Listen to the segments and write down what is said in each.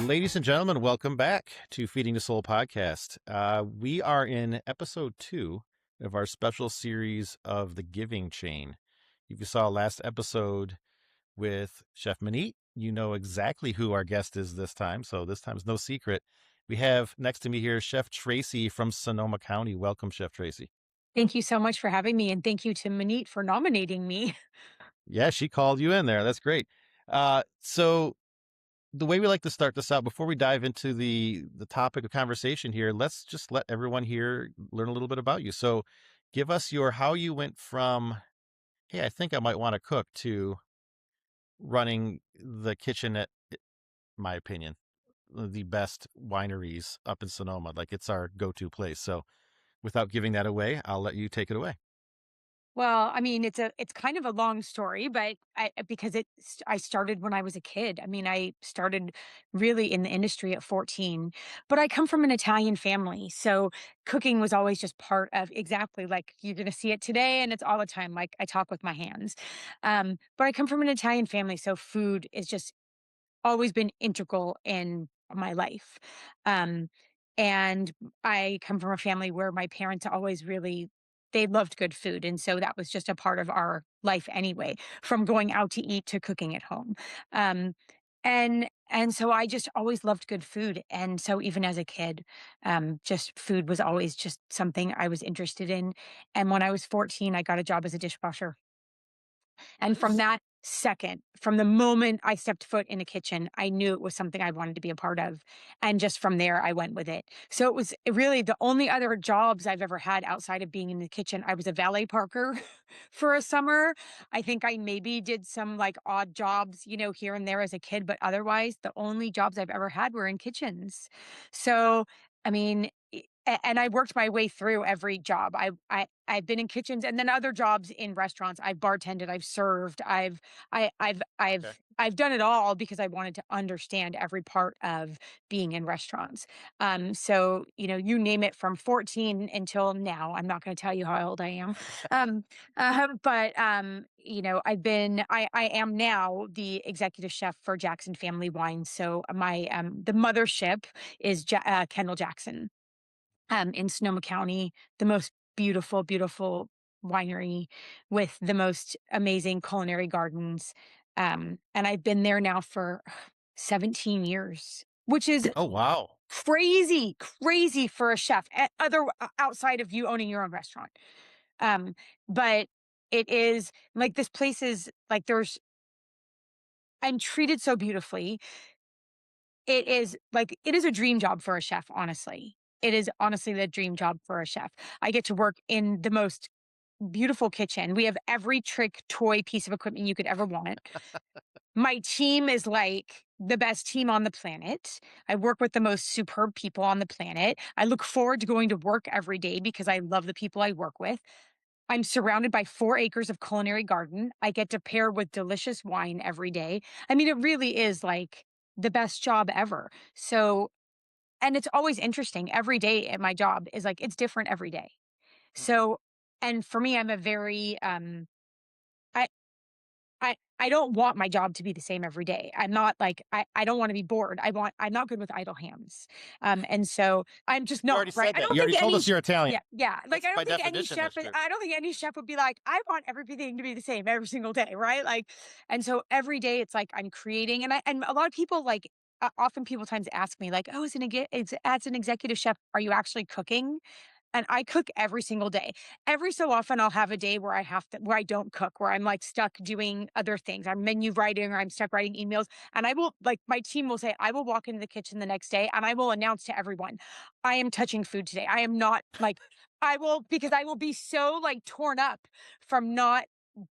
Ladies and gentlemen, welcome back to Feeding the Soul podcast. We are in episode 2 of our special series of the Giving Chain. If you saw last episode with Chef Manit, you know exactly who our guest is this time. So this time is no secret. We have next to me here Chef Tracey from Sonoma County. Welcome, Chef Tracey. Thank you so much for having me, and thank you to Manit for nominating me. Yeah, she called you in there. That's great. So the way we like to start this out, before we dive into the topic of conversation here, let's just let everyone here learn a little bit about you. So give us your how you went from, hey, I think I might want to cook, to running the kitchen at, my opinion, the best wineries up in Sonoma. Like, it's our go-to place. So without giving that away, I'll let you take it away. Well, I mean, it's kind of a long story, but because I started when I was a kid. I mean, I started really in the industry at 14, but I come from an Italian family, so cooking was always just part of exactly like you're going to see it today, and it's all the time. Like I talk with my hands, but I come from an Italian family, so food is just always been integral in my life. Um, and I come from a family where my parents always really they loved good food, and so that was just a part of our life anyway, from going out to eat to cooking at home. Um, and so I just always loved good food, and so even as a kid, just food was always just something I was interested in. And when I was 14, I got a job as a dishwasher, and from Nice. that second, from the moment I stepped foot in a kitchen, I knew it was something I wanted to be a part of. And just from there, I went with it. So it was really the only other jobs I've ever had outside of being in the kitchen. I was a valet parker for a summer. I think I maybe did some like odd jobs, here and there as a kid, but otherwise, the only jobs I've ever had were in kitchens. So, I mean, and I worked my way through every job. I've been in kitchens and then other jobs in restaurants. I've bartended, I've served, I I've Okay. I've I've done it all because I wanted to understand every part of being in restaurants. So you name it from 14 until now. I'm not going to tell you how old I am. Um, but I am now the executive chef for Jackson Family Wines. So my the mothership is Kendall Jackson, in Sonoma County, the most beautiful, beautiful winery with the most amazing culinary gardens. And I've been there now for 17 years, which is Oh, wow. crazy, crazy for a chef, outside of you owning your own restaurant. Um, but it is like this place is like I'm treated so beautifully. It is a dream job for a chef, honestly. It is honestly the dream job for a chef. I get to work in the most beautiful kitchen. We have every trick, toy, piece of equipment you could ever want. My team is like the best team on the planet. I work with the most superb people on the planet. I look forward to going to work every day because I love the people I work with. I'm surrounded by 4 acres of culinary garden. I get to pair with delicious wine every day. I mean, it really is like the best job ever. So, and it's always interesting. Every day at my job is like, it's different every day. So, and for me, I'm a very, I, I don't want my job to be the same every day. I'm not like I don't want to be bored. I'm not good with idle hands. And so I'm just You not, already right? said that. You already told us you're Italian. Yeah. Like That's by definition, that's true. I don't think any chef would be like, I want everything to be the same every single day, right? Like, and so every day it's like I'm creating, and a lot of people like often people times ask me like, oh, as an executive chef, are you actually cooking? And I cook every single day. Every so often I'll have a day where I don't cook, where I'm like stuck doing other things. I'm menu writing or I'm stuck writing emails. And I will like my team will say, I will walk into the kitchen the next day and I will announce to everyone, I am touching food today. I am not like I will because I will be so like torn up from not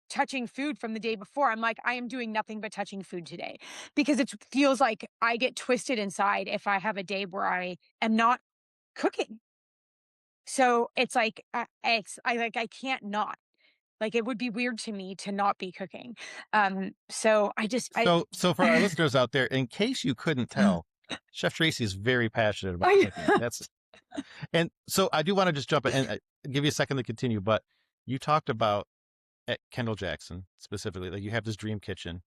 touching food from the day before. I'm like, I am doing nothing but touching food today because it feels like I get twisted inside if I have a day where I am not cooking. So it's like, I can't not. Like, it would be weird to me to not be cooking. So I just So for our listeners out there, in case you couldn't tell, Chef Tracey is very passionate about cooking. I And so I do want to just jump in and give you a second to continue, but you talked about at Kendall Jackson specifically, like you have this dream kitchen,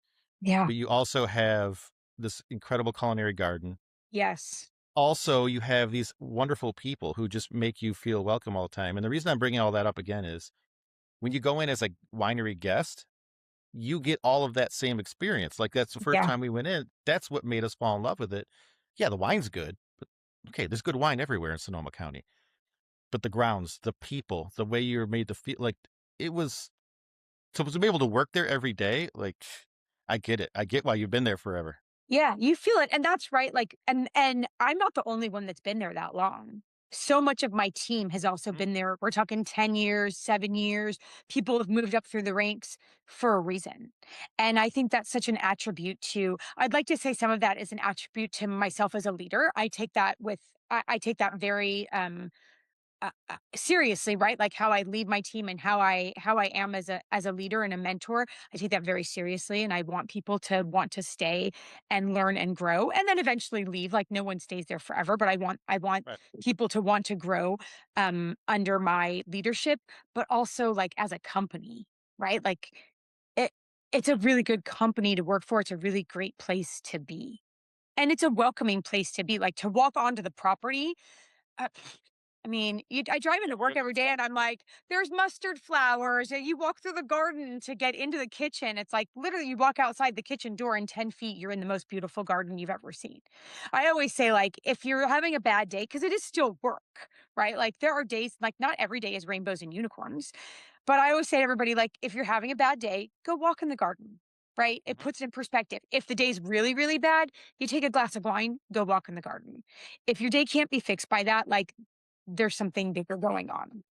yeah. but you also have this incredible culinary garden. Yes. Also, you have these wonderful people who just make you feel welcome all the time. And the reason I'm bringing all that up again is when you go in as a winery guest, you get all of that same experience. Like that's the first Yeah. time we went in. That's what made us fall in love with it. Yeah, the wine's good, but okay, there's good wine everywhere in Sonoma County. But the grounds, the people, the way you're made to feel like it was so to be able to work there every day, like I get it. I get why you've been there forever. Yeah, you feel it, and that's right, like and I'm not the only one that's been there that long. So much of my team has also Mhm. been there. We're talking 10 years, 7 years. People have moved up through the ranks for a reason. And I think that's such an attribute to I'd like to say some of that is an attribute to myself as a leader. I take that very seriously, right? Like how I lead my team and how I am as a leader and a mentor. I take that very seriously, and I want people to want to stay and learn and grow, and then eventually leave. Like no one stays there forever, but I want Right. people to want to grow under my leadership, but also like as a company, right? Like it it's a really good company to work for. It's a really great place to be. And it's a welcoming place to be. Like to walk onto the property uh, I mean, I drive Yeah, into you're work in the every day and I'm like, there's mustard flowers. And you walk through the garden to get into the kitchen. It's like literally you walk outside the kitchen door and 10 feet, you're in the most beautiful garden you've ever seen. I always say, like, if you're having a bad day, because it is still work, right? Like, there are days, like, not every day is rainbows and unicorns. But I always say to everybody, like, if you're having a bad day, go walk in the garden. Right. It Mhm. puts it in perspective. If the day's really, really bad, you take a glass of wine, go walk in the garden. If your day can't be fixed by that, like there's something bigger going on,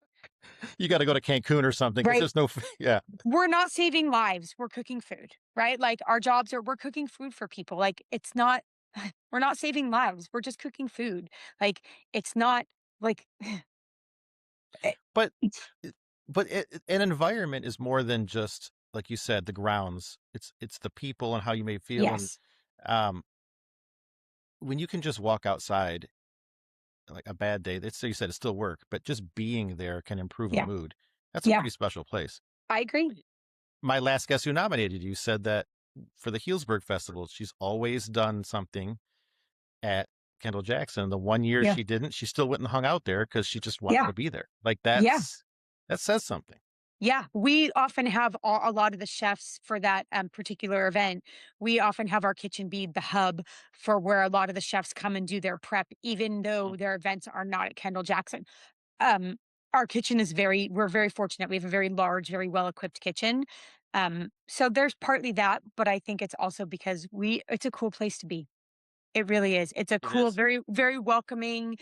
You got to go to Cancun or something because right? there's no, yeah. We're not saving lives, we're cooking food, right? Like our jobs are we're cooking food for people. Like it's not we're not saving lives, we're just cooking food. Like it's not like eh, But, it- an environment is more than just like you said, the grounds. It's the people and how you may feel, and yes. um, when you can just walk outside like a bad day, it's so you said it's still work, but just being there can improve a Yeah. mood. That's a Yeah. pretty special place. I agree. My last guest who nominated you said that for the Healdsburg Festival, she's always done something at Kendall Jackson. The one year Yeah. she didn't, she still went and hung out there because she just wanted Yeah. to be there. Like Yeah. that says something. Yeah, we often have a lot of the chefs for that particular event. We often have our kitchen be the hub for where a lot of the chefs come and do their prep, even Mm. though their events are not at Kendall Jackson. Um, our kitchen is we're very fortunate. We have a very large, very well equipped kitchen. So there's partly that, but I think it's also because it's a cool place to be. It really is. It's a It cool, is. very, very welcoming,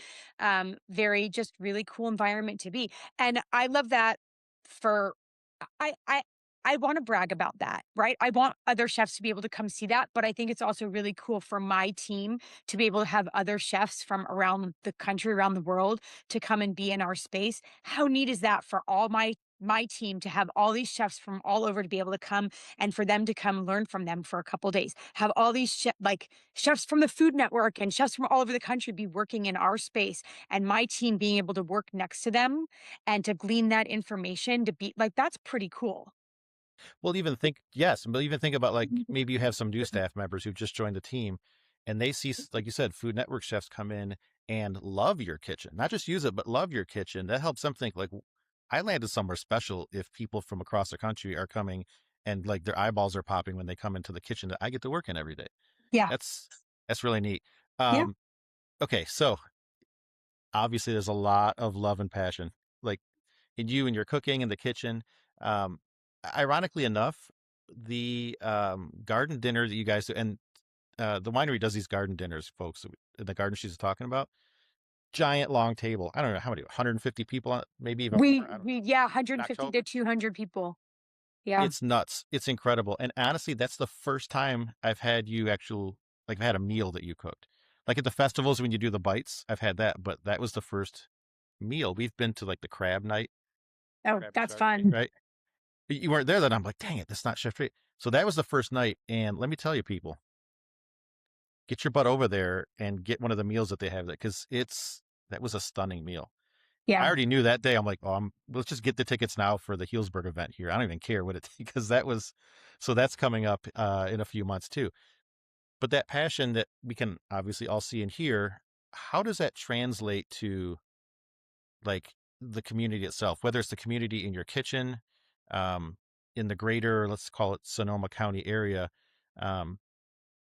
very just really cool environment to be. And I love that for I I I want to brag about that, right? I want other chefs to be able to come see that, but I think it's also really cool for my team to be able to have other chefs from around the country, around the world to come and be in our space. How neat is that for all my team to have all these chefs from all over to be able to come and for them to come learn from them for a couple days. Have all these like chefs from the Food Network and chefs from all over the country be working in our space and my team being able to work next to them and to glean that information to be like that's pretty cool. Well, even think, yes, but even think about like maybe you have some new staff members who just joined the team and they see, like you said, Food Network chefs come in and love your kitchen, not just use it, but love your kitchen. That helps them think like, I landed somewhere special if people from across the country are coming and like their eyeballs are popping when they come into the kitchen that I get to work in every day. Yeah. That's, that's really neat. Yeah. Um, okay. So obviously there's a lot of love and passion, like in you and your cooking in the kitchen. Um, Ironically enough, the garden dinner that you guys do, and the winery does these garden dinners, folks. The garden she's talking about, giant long table. I don't know how many, 150 people, maybe even more. I don't know. We yeah, In 150 to October, 200 people. Yeah. it's nuts. It's incredible. And honestly, that's the first time I've had you actual like I've had a meal that you cooked. Like at the festivals when you do the bites, I've had that, but that was the first meal. We've been to like the crab night, Oh, crab and that's shark night, fun. right? You weren't there, then I'm like, dang it, that's not Chef Tree. So that was the first night, and let me tell you, people, get your butt over there and get one of the meals that they have there because that was a stunning meal. I Yeah. already knew that day. I'm like, oh, let's just get the tickets now for the Healdsburg event here. I don't even care what it because that was so that's coming up in a few months too. But that passion that we can obviously all see and hear, how does that translate to like the community itself, whether it's the community in your kitchen, um, in the greater, let's call it Sonoma County area? Um,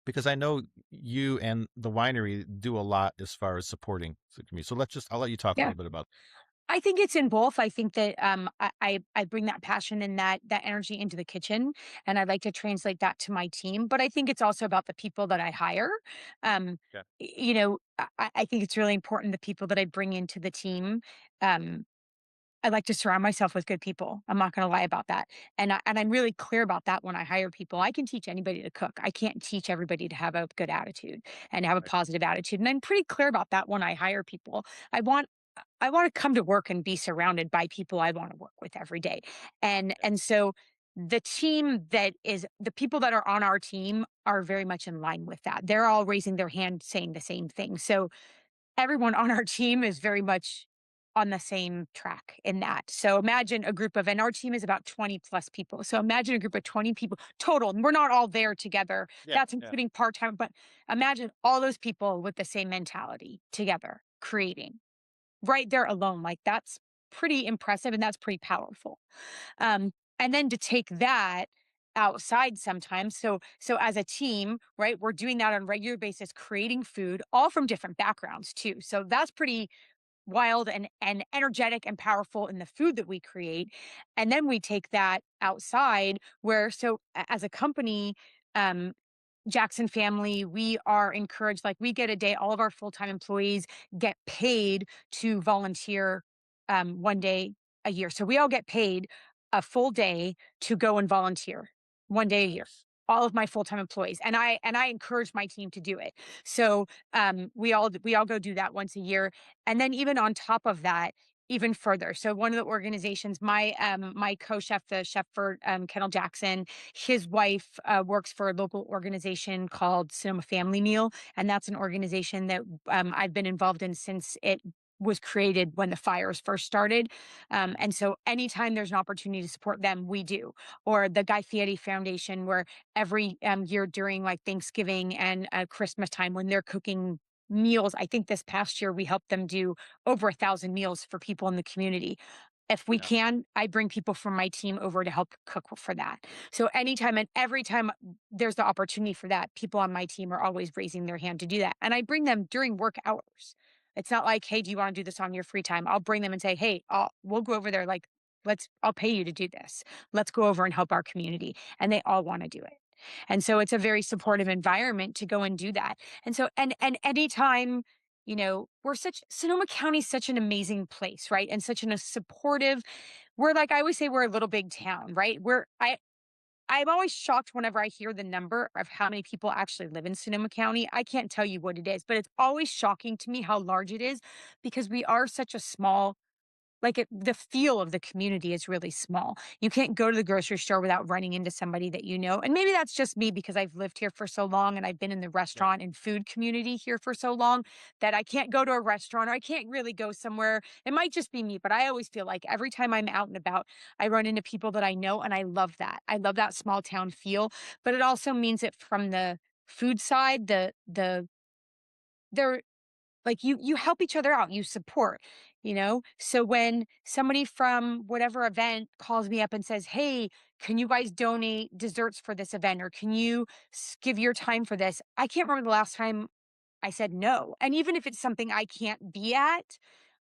because I know you and the winery do a lot as far as supporting the community. So I'll let you talk a Yeah. little bit about. I think it's in both. I think that I bring that passion and that energy into the kitchen, and I like to translate that to my team. But I think it's also about the people that I hire. Um, Yeah. I think it's really important the people that I bring into the team. Um, I like to surround myself with good people. I'm not going to lie about that, and I'm really clear about that when I hire people. I can teach anybody to cook. I can't teach everybody to have a good attitude and have a Right. positive attitude, and I'm pretty clear about that when I hire people. I want I want to come to work and be surrounded by people I want to work with every day. Yeah. And so the team that is the people that are on our team are very much in line with that. They're all raising their hand saying the same thing. So everyone on our team is very much on the same track in that. So imagine a group of, and our team is about 20 plus people. So imagine a group of 20 people total. And we're not all there together. Yeah. That's Yeah. including part time. But imagine all those people with the same mentality together creating right there alone. Like that's pretty impressive and that's pretty powerful. And then to take that outside sometimes. So as a team, right, we're doing that on a regular basis, creating food, all from different backgrounds too. So that's pretty wild and energetic and powerful in the food that we create. And then we take that outside where as a company, um, Jackson family, we are encouraged, like we get a day, all of our full-time employees get paid to volunteer 1 day a year. So we all get paid a full day to go and volunteer 1 day a year. Nice. All of my full-time employees. And I encourage my team to do it. So we all go do that once a year. And then even on top of that, even further. So one of the organizations, my co-chef, the chef for Kendall Jackson, his wife works for a local organization called Cinema Family Meal, and that's an organization that I've been involved in since it was created when the fires first started. And so anytime there's an opportunity to support them, we do. Or the Guy Fieri Foundation, where every year during like Thanksgiving and Christmas time, when they're cooking meals, I think this past year we helped them do over 1,000 meals for people in the community. If we Yeah. can, I bring people from my team over to help cook for that. So anytime and every time there's the opportunity for that, people on my team are always raising their hand to do that. And I bring them during work hours. It's not like, hey, do you want to do this on your free time? I'll bring them and say, hey, we'll go over there. Like, I'll pay you to do this. Let's go over and help our community. And they all want to do it. And so it's a very That's supportive awesome. environment to go and do that. And so, and anytime, Sonoma County is such an amazing place, right? And such a supportive, we're like, I always say we're a little big town, right? I'm always shocked whenever I hear the number of how many people actually live in Sonoma County. I can't tell you what it is, but it's always shocking to me how large it is because we are such a small, the feel of the community is really small. You can't go to the grocery store without running into somebody that you know. And maybe that's just me because I've lived here for so long and I've been in the Yeah. restaurant and food community here for so long that I can't go to a restaurant or I can't really go somewhere. It might just be me, but I always feel like every time I'm out and about, I run into people that I know and I love that. I love that small town feel, but it also means it from the food side, there like you help each other out, you support. So when somebody from whatever event calls me up and says, hey, can you guys donate desserts for this event or can you give your time for this, I can't remember the last time I said no. And even if it's something I can't be at,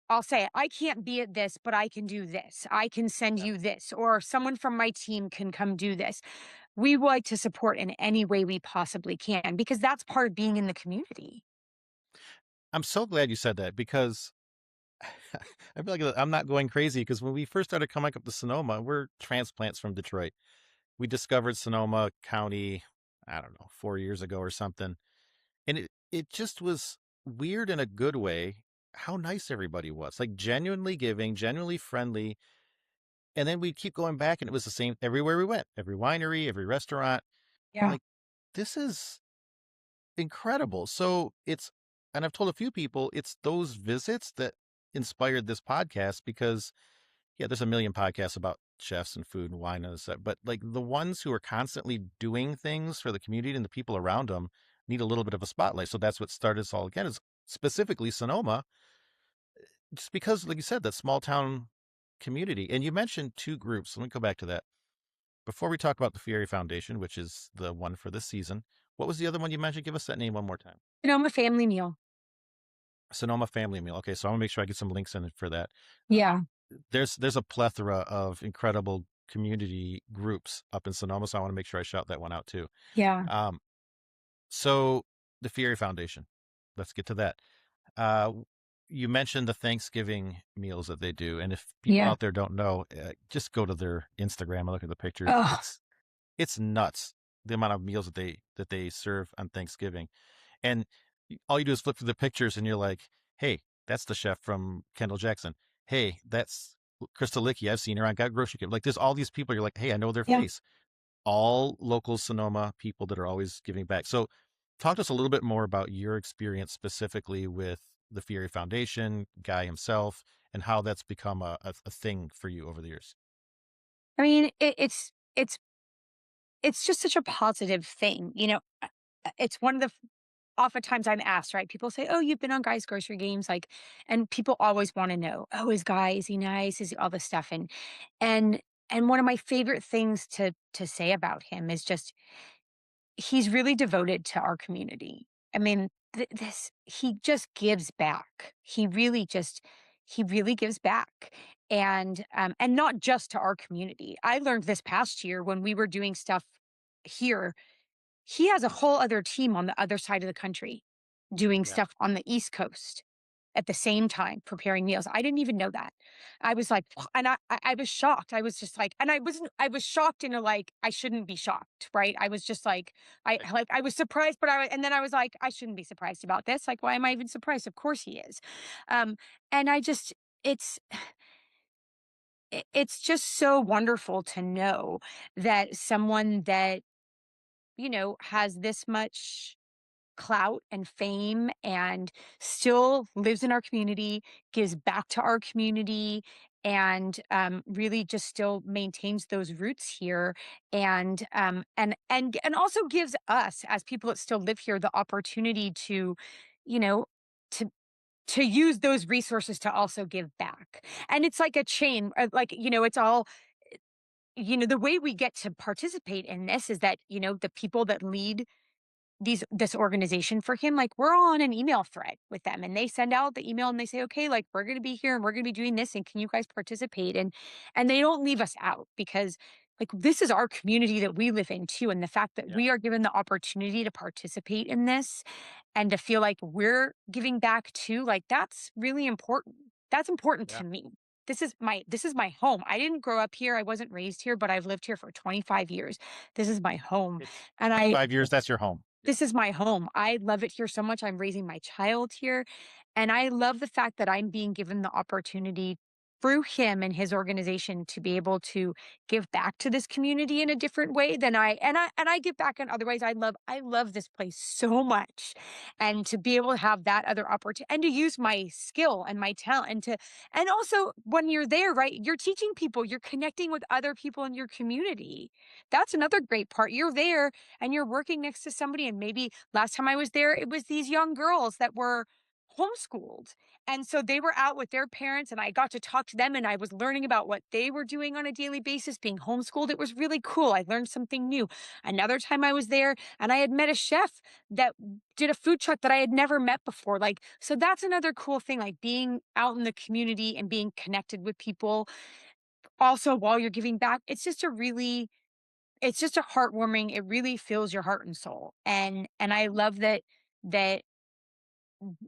I'll say I can't be at this, but I can do this, I can send Yeah. you this, or someone from my team can come do this. We like to support in any way we possibly can because that's part of being in the community. I'm so glad you said that because I feel like I'm not going crazy because when we first started coming up to Sonoma, we're transplants from Detroit. We discovered Sonoma County, I don't know, 4 years ago or something. And it just was weird in a good way how nice everybody was. Like genuinely giving, genuinely friendly. And then we'd keep going back and it was the same everywhere we went. Every winery, every restaurant. I'm Yeah. like, this is incredible. So and I've told a few people, it's those visits that inspired this podcast because yeah, there's a million podcasts about chefs and food and wine and stuff, but like the ones who are constantly doing things for the community and the people around them need a little bit of a spotlight. So that's what started us all again, is specifically Sonoma, just because, like you said, that small town community. And you mentioned two groups. Let me go back to that. Before we talk about the Fieri Foundation, which is the one for this season, what was the other one you mentioned? Give us that name one more time. I'm a family meal. Sonoma Family Meal. Okay, so I want to make sure I get some links in it for that. Yeah. There's a plethora of incredible community groups up in Sonoma, so I want to make sure I shout that one out too. Yeah. Um, so the Fieri Foundation. Let's get to that. Uh, you mentioned the Thanksgiving meals that they do, and if people Yeah. out there don't know, just go to their Instagram and look at the pictures. Oh, It's nuts the amount of meals that they serve on Thanksgiving, and all you do is flip through the pictures, and you're like, "Hey, that's the chef from Kendall Jackson. Hey, that's Krista Licky. I've seen her on Got Grocery Kid." Like, there's all these people. You're like, "Hey, I know their yeah. face." All local Sonoma people that are always giving back. So, talk to us a little bit more about your experience specifically with the Fieri Foundation, Guy himself, and how that's become a thing for you over the years. I mean, it's just such a positive thing, it's one of the oftentimes I'm asked, right? People say, "Oh, you've been on Guy's Grocery Games," like, and people always want to know, "Oh, is Guy? Is he nice? Is he all this stuff?" And and one of my favorite things to say about him is just he's really devoted to our community. I mean, this he just gives back. He really gives back, and not just to our community. I learned this past year when we were doing stuff here. He has a whole other team on the other side of the country doing Yeah. stuff on the East Coast at the same time preparing meals. I didn't even know that. I was like, and I was shocked. I was just like, and I was shocked in a like, I shouldn't be shocked, right? I was just like, Right. I was surprised, and then I was like, I shouldn't be surprised about this. Like, why am I even surprised? Of course he is. Um, and I just, it's, it's just so wonderful to know that someone that, has this much clout and fame and still lives in our community, gives back to our community, and really just still maintains those roots here, and also gives us as people that still live here the opportunity to, you know, to to use those resources to also give back. And it's like a chain, like, it's all, the way we get to participate in this is that, the people that lead this organization for him, like, we're all on an email thread with them, and they send out the email and they say, okay, like, we're going to be here and we're going to be doing this, and can you guys participate? And they don't leave us out, because like, this is our community that we live in too, and the fact that Yeah. we are given the opportunity to participate in this and to feel like we're giving back too, like, that's really important. That's important Yeah. to me. This is my home. I didn't grow up here. I wasn't raised here, but I've lived here for 25 years. This is my home. It's And I 25 years. That's your home. Yeah. this is my home. I love it here so much. I'm raising my child here. And I love the fact that I'm being given the opportunity through him and his organization to be able to give back to this community in a different way than I give back in other ways. I love this place so much. And to be able to have that other opportunity and to use my skill and my talent, and also when you're there, right, you're teaching people, you're connecting with other people in your community. That's another great part. You're there and you're working next to somebody, and maybe last time I was there it was these young girls that were homeschooled, and so they were out with their parents, and I got to talk to them, and I was learning about what they were doing on a daily basis being homeschooled. It was really cool. I learned something new. Another time I was there and I had met a chef that did a food truck that I had never met before. Like, so that's another cool thing, like being out in the community and being connected with people also while you're giving back. It's just a heartwarming, it really fills your heart and soul, and I love that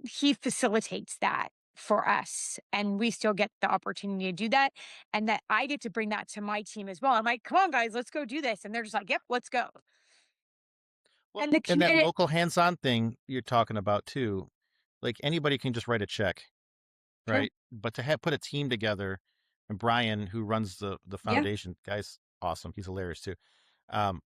he facilitates that for us, and we still get the opportunity to do that, and that I get to bring that to my team as well. I'm like, "Come on, guys, let's go do this," and they're just like, "Yep, let's go." Well, And the and that community, local hands-on thing you're talking about too, like anybody can just write a check, sure, right? But to have put a team together, and Brian, who runs the yeah, foundation, guy's awesome. He's hilarious too. Um,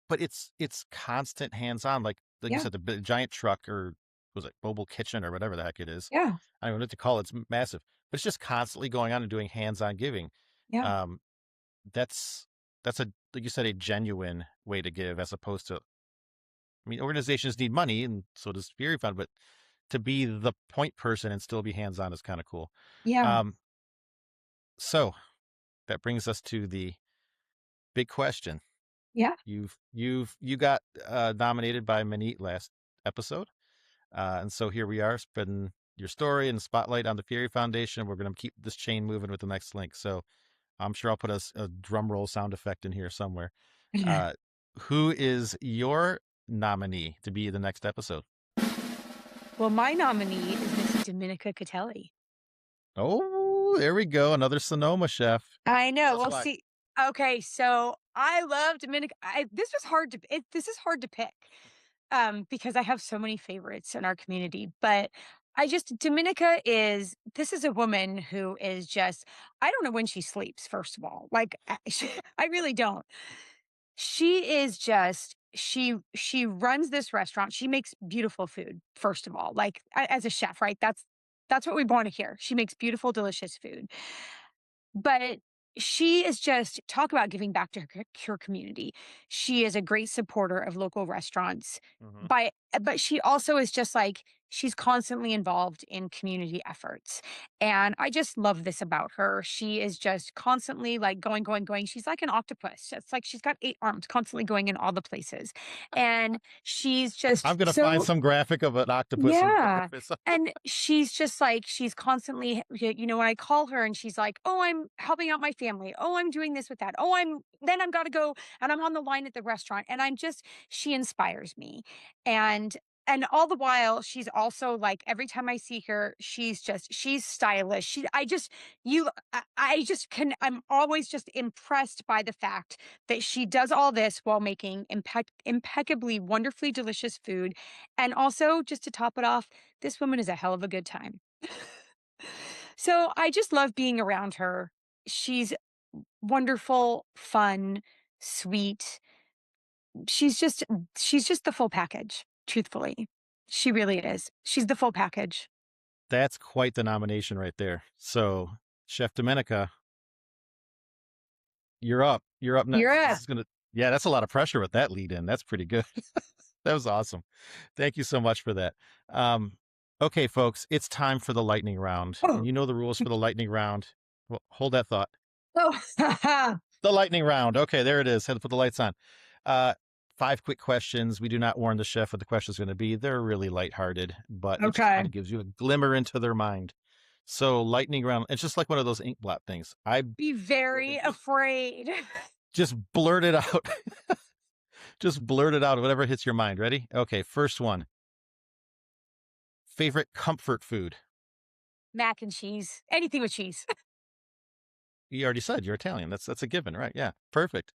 but it's constant hands-on, like you yeah, said, the giant truck, or was it mobile kitchen or whatever the heck it is. yeah, I don't know what to call it. It's massive, but it's just constantly going on and doing hands-on giving. yeah, Um, that's that's a, like you said, a genuine way to give, as opposed to I mean, organizations need money, and so does Fury Fund, but to be the point person and still be hands on is kind of cool. Yeah. Um, so that brings us to the big question. Yeah. You got nominated by Manit last episode, and so here we are spreading your story and spotlight on the Fury Foundation. We're going to keep this chain moving with the next link. So I'm sure I'll put a drum roll sound effect in here somewhere. Uh, who is your nominee to be the next episode? Well, my nominee is Miss Dominica Catelli. Oh, there we go. Another Sonoma chef. I know. Tell us Well, why. see, okay, so I love Dominica. This was hard to pick, because I have so many favorites in our community. But I just Dominica is this is a woman who is just I don't know when she sleeps. First of all, like I really don't. She is just she runs this restaurant. She makes beautiful food. First of all, like as a chef, right? That's what we want to hear. She makes beautiful, delicious food. But she is just talk about giving back to her community. She is a great supporter of local restaurants. Hmm. But she also is just like she's constantly involved in community efforts. And I just love this about her. She is just constantly like going, going, going. She's like an octopus. It's like she's got 8 arms constantly going in all the places. And she's I'm just gonna find so some graphic of an octopus and put her yeah. face up. And she's just like, she's constantly, when I call her and she's like, oh, I'm helping out my family. Oh, I'm doing this with that. Then I'm got to go and I'm on the line at the restaurant. And she inspires me. And, and all the while, she's also like, every time I see her, she's stylish. I'm always just impressed by the fact that she does all this while making impeccably, wonderfully delicious food and also, just to top it off, this woman is a hell of a good time. So I just love being around her. She's wonderful, fun, sweet. She's just she's just the full package, truthfully. She really is. She's the full package. That's quite the nomination right there. So, Chef Domenica, you're up. You're up You're next. This a is gonna, yeah, that's a lot of pressure with that lead in. That's pretty good. That was awesome. Thank you so much for that. Um, okay, folks, it's time for the lightning round. And oh, you know the rules for the lightning round. Well, hold that thought. oh. The lightning round. Okay, there it is. Had to put the lights on. Uh, 5 quick questions. We do not warn the chef what the question's going to be. They're really lighthearted, but it just kind Okay. of gives you a glimmer into their mind. So lightning round. It's just like one of those ink blot things. I Be very afraid. just blurt it out. Just blurt it out. Whatever hits your mind. Ready? Okay. First one. Favorite comfort food. Mac and cheese. Anything with cheese. You already said you're Italian. That's a given, right? Yeah. Perfect.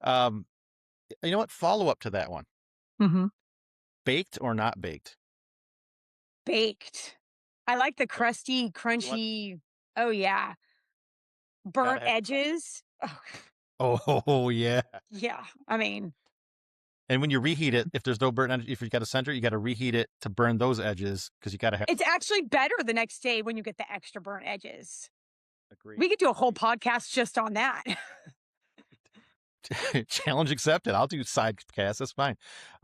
Um, you know what? Follow up to that one. hmm Baked or not baked? Baked. I like the Okay. crusty, You want crunchy. Oh, yeah. Burnt gotta have the crust. edges. Oh, Oh yeah. yeah. I mean, And when you reheat it, if there's no burnt edge, if you got a center, you got to reheat it to burn those edges because you got to have. it's actually better the next day when you get the extra burnt edges. Agreed. We could do a whole Agreed. podcast just on that. Challenge accepted. I'll do side cast. That's fine.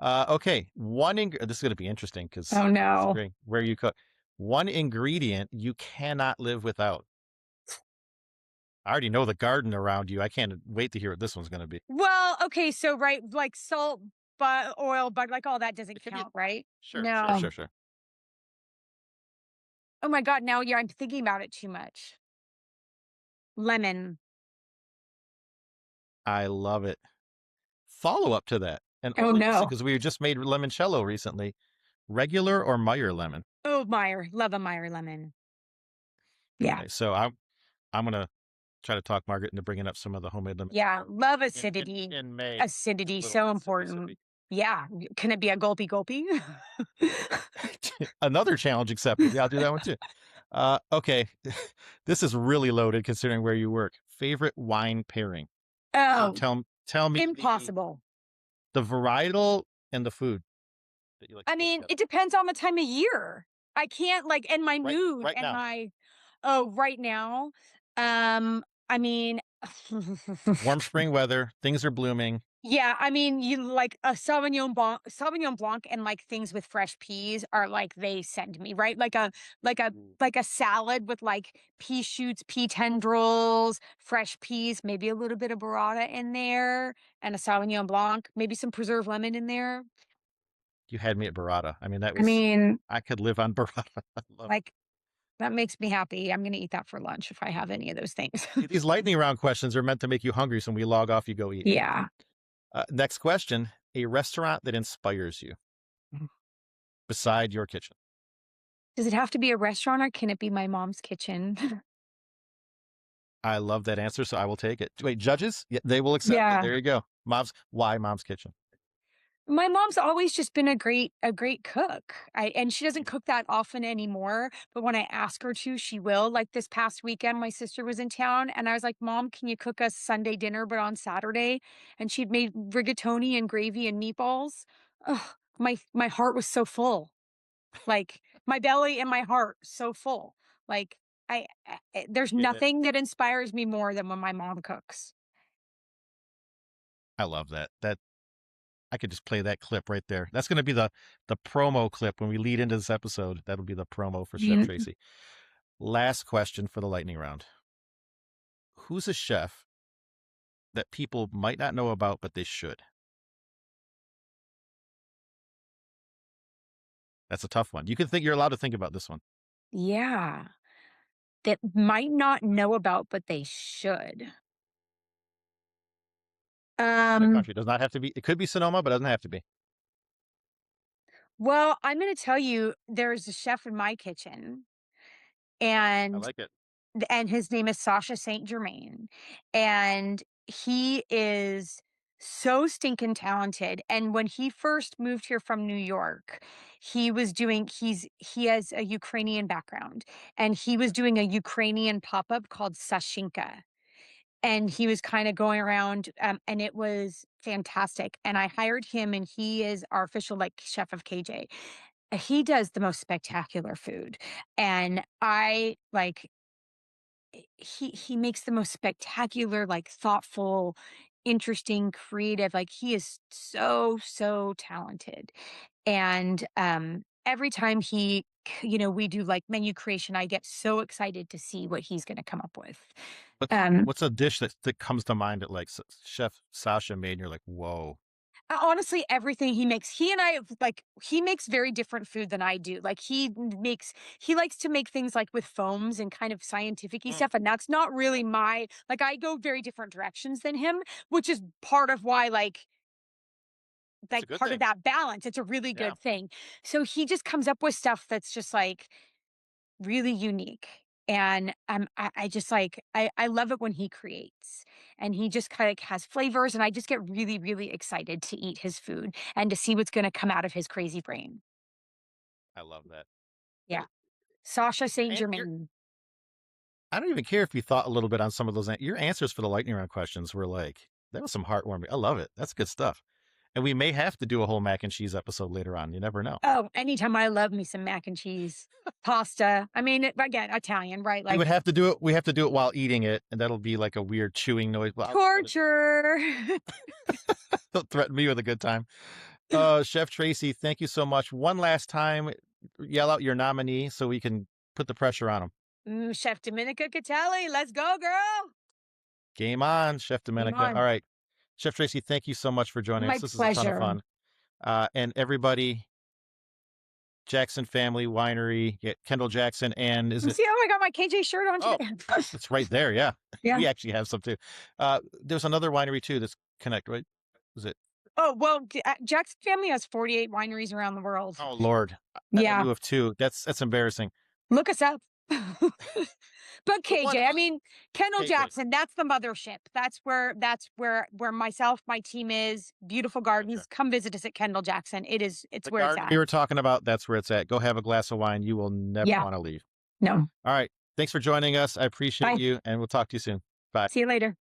Okay. This is going to be interesting because Oh, no. considering where you cook, one ingredient you cannot live without. I already know the garden around you. I can't wait to hear what this one's going to be. Well, okay. So, right, like salt, but oil, but like all that doesn't It could be count, right? sure, sure, No. sure, sure. Oh my God. Now, yeah, I'm thinking about it too much. Lemon. I love it. Follow up to that, and Oh, only recent no. because we just made limoncello recently. Regular or Meyer lemon? Oh, Meyer. Love a Meyer lemon. Yeah. Okay, so I'm gonna try to talk Margaret into bringing up some of the homemade lemon Yeah. Love in in, acidity. in May. Acidity. Little So sippy important. sippy. Yeah. Can it be a gulpy gulpy? Another challenge accepted. Yeah, I'll do that one too. Okay, this is really loaded considering where you work. Favorite wine pairing? So Oh, tell me impossible. the varietal and the food that you like to I pair mean, together. it depends on the time of year. I can't like and my Right, mood right and now. my oh, right now. I mean Warm spring weather. Things are blooming. Yeah, I mean, you like a Sauvignon Blanc and, like, things with fresh peas are, like, they send me, right? Like a Mm. like a salad with, like, pea shoots, pea tendrils, fresh peas, maybe a little bit of burrata in there, and a Sauvignon Blanc, maybe some preserved lemon in there. You had me at burrata. I mean, that I was mean, I could live on burrata. I love it. like, that makes me happy. I'm gonna eat that for lunch if I have any of those things. See, these lightning round questions are meant to make you hungry, so when we log off, you go eat. Yeah. Next question: a restaurant that inspires you beside your kitchen. Does it have to be a restaurant or can it be my mom's kitchen? I love that answer, so I will take it. Wait, judges? Yeah, they will accept it. Yeah. There you go. Why mom's kitchen? My mom's always just been a great cook. I and she doesn't Mm. cook that often anymore, but when I ask her to, she will. Like this past weekend, my sister was in town and I was like, "Mom, can you cook us Sunday dinner but on Saturday?" And she'd made rigatoni and gravy and meatballs. Ugh, my heart was so full. Like my belly and my heart so full. Like there's Get it. nothing that inspires me more than when my mom cooks. I love that. I could just play that clip right there. That's going to be the promo clip when we lead into this episode. That'll be the promo for Chef Mm, Tracey. Last question for the lightning round. Who's a chef that people might not know about, but they should? That's a tough one. You're allowed to think about this one. yeah. That might not know about, but they should. In the Um, country. It does not have to be. It could be Sonoma, but it doesn't have to be. well, I'm gonna tell you, there's a chef in my kitchen, I and like it. his name is Sasha Saint Germain, and he is so stinking talented. And when he first moved here from New York, he has a Ukrainian background, and he was doing a Ukrainian pop up called Sashinka. And he was kinda going around, and it was fantastic, and I hired him, and he is our official, like, chef of KJ. He does the most spectacular food, and he makes the most spectacular, like, thoughtful, interesting, creative, like, he is so, so talented, and, every time we do, like, menu creation, I get so excited to see what he's gonna come up with. Um What's a dish that comes to mind that like Chef Sasha made, and you're like, whoa, Honestly, everything he makes, he makes very different food than I do. Like he likes to make things like with foams and kind of scientific-y mm, stuff. And that's not really like I go very different directions than him, which is part of why it's a good part of thing. that balance. It's a really Yeah, good thing. So he just comes up with stuff that's just like really unique. And I just I love it when he creates and he just kind of has flavors and I just get really, really excited to eat his food and to see what's going to come out of his crazy brain. I love that. Yeah. Sasha Saint You're Germain. I don't even care if you thought a little bit on some of those. Your answers for the lightning round questions were like, that was some heartwarming. I love it. That's good stuff. And we may have to do a whole mac and cheese episode later on. You never know. Oh, anytime I love me some mac and cheese, pasta. I mean, again, Italian, right? We would Like have to do it. We have to do it while eating it, and that'll be like a weird chewing noise. Well, I'll cut it. torture. Don't threaten me with a good time. Chef Tracey, thank you so much. One last time, yell out your nominee so we can put the pressure on him. Chef Dominica Catelli. Let's go, girl. Game on, Chef Game Domenica. All on. right. Chef Tracey, thank you so much for joining us. My This is a ton of pleasure. fun. And everybody, Jackson Family Winery, yeah, Kendall Jackson, and is it? See how I got my KJ shirt on Oh, today? it's right there. Yeah. Yeah. We actually have some too. There's another winery too that's connect, right? Is it? Oh, well, Jack's family has 48 wineries around the world. Oh, Lord. I Yeah, knew of two. That's embarrassing. look us up. But The one, KJ, I mean, Kendall KJ, Jackson, that's the mothership. That's where myself, my team is. Beautiful gotcha. gardens. Come visit us at Kendall Jackson. It's The where it's garden at. we were talking about, that's where it's at. Go have a glass of wine. You will never Yeah, want to leave. no. All right. Thanks for joining us. I appreciate Bye. you, and we'll talk to you soon. Bye. See you later.